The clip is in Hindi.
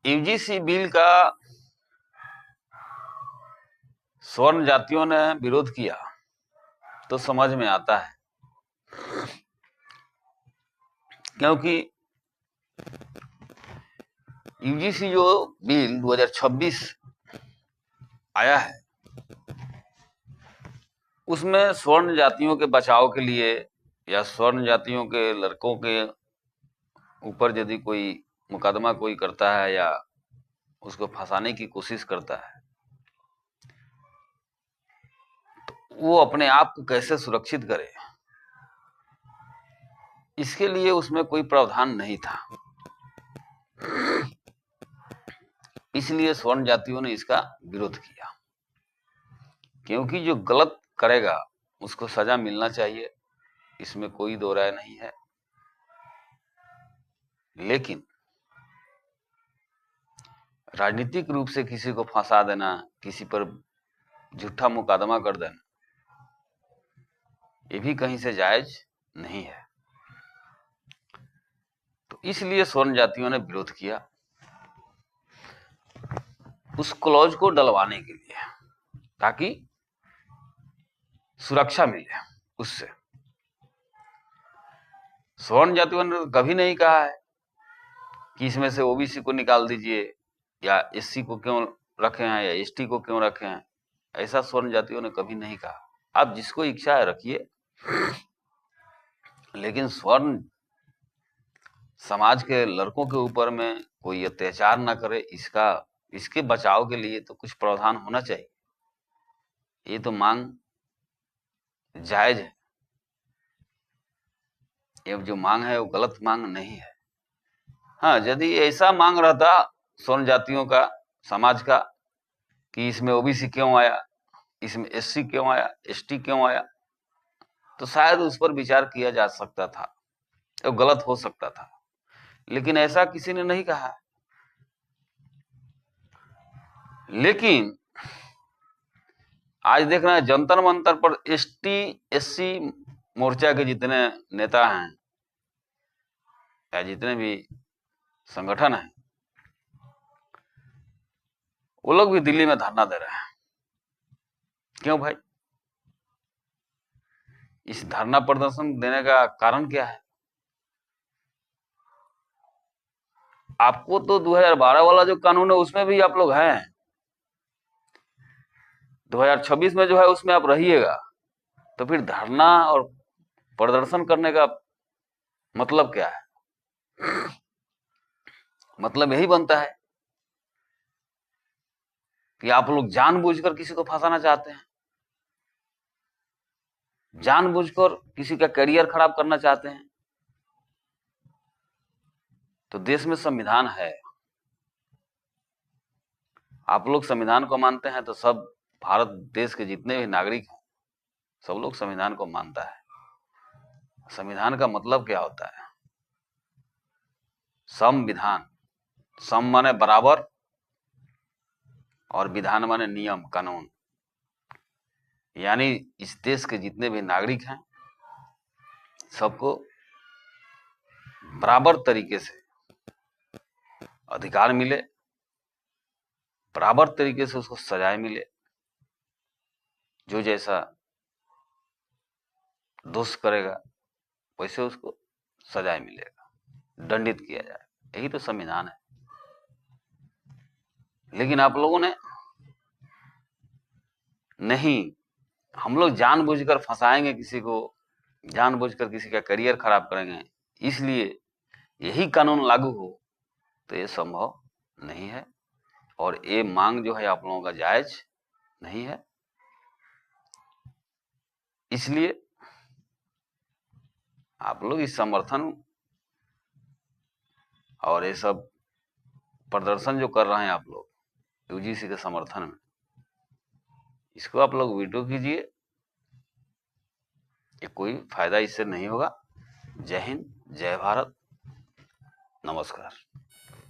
यूजीसी बिल का स्वर्ण जातियों ने विरोध किया तो समझ में आता है, क्योंकि यूजीसी जो बिल 2026 आया है उसमें स्वर्ण जातियों के बचाव के लिए या स्वर्ण जातियों के लड़कों के ऊपर यदि कोई मुकदमा कोई करता है या उसको फंसाने की कोशिश करता है तो वो अपने आप को कैसे सुरक्षित करे, इसके लिए उसमें कोई प्रावधान नहीं था। इसलिए स्वर्ण जातियों ने इसका विरोध किया, क्योंकि जो गलत करेगा उसको सजा मिलना चाहिए, इसमें कोई दो राय नहीं है। लेकिन राजनीतिक रूप से किसी को फंसा देना, किसी पर झूठा मुकदमा कर देना, ये भी कहीं से जायज नहीं है। तो इसलिए स्वर्ण जातियों ने विरोध किया उस क्लॉज को डलवाने के लिए, ताकि सुरक्षा मिले उससे। स्वर्ण जातियों ने कभी नहीं कहा है कि इसमें से ओबीसी को निकाल दीजिए या एससी को क्यों रखे हैं या एसटी को क्यों रखे हैं। ऐसा स्वर्ण जातियों ने कभी नहीं कहा। आप जिसको इच्छा है रखिए, लेकिन स्वर्ण समाज के लड़कों के ऊपर में कोई अत्याचार ना करे, इसके बचाव के लिए तो कुछ प्रावधान होना चाहिए। ये तो मांग जायज है, ये जो मांग है वो गलत मांग नहीं है। हाँ, यदि ऐसा मांग रहता स्वर्ण जातियों का, समाज का, कि इसमें ओबीसी क्यों आया, इसमें एससी क्यों आया, एसटी क्यों आया, तो शायद उस पर विचार किया जा सकता था, वो गलत हो सकता था। लेकिन ऐसा किसी ने नहीं कहा। लेकिन आज देख रहे हैं जंतर मंतर पर एसटी एससी मोर्चा के जितने नेता हैं या जितने भी संगठन हैं, वो लोग भी दिल्ली में धरना दे रहे हैं। क्यों भाई? इस धरना प्रदर्शन देने का कारण क्या है? आपको तो 2012 वाला जो कानून है उसमें भी आप लोग हैं, 2026 में जो है उसमें आप रहिएगा, तो फिर धरना और प्रदर्शन करने का मतलब क्या है? मतलब यही बनता है कि आप लोग जानबूझकर किसी को फंसाना चाहते हैं, जानबूझकर किसी का करियर खराब करना चाहते हैं। तो देश में संविधान है, आप लोग संविधान को मानते हैं, तो सब भारत देश के जितने भी नागरिक हैं सब लोग संविधान को मानता है। संविधान का मतलब क्या होता है? संविधान, सम माने बराबर और विधान माने नियम कानून, यानी इस देश के जितने भी नागरिक हैं सबको बराबर तरीके से अधिकार मिले, बराबर तरीके से उसको सजाएं मिले, जो जैसा दोष करेगा वैसे उसको सजाएं मिलेगा, दंडित किया जाए। यही तो संविधान है। लेकिन आप लोगों ने नहीं, हम लोग जानबूझकर फंसाएंगे किसी को, जानबूझकर किसी का करियर खराब करेंगे, इसलिए यही कानून लागू हो, तो ये संभव नहीं है। और ये मांग जो है आप लोगों का जायज नहीं है। इसलिए आप लोग इस समर्थन और ये सब प्रदर्शन जो कर रहे हैं आप लोग यूजीसी के समर्थन में, इसको आप लोग वीटो कीजिए, ये कोई फायदा इससे नहीं होगा। जय हिंद, जय भारत, नमस्कार।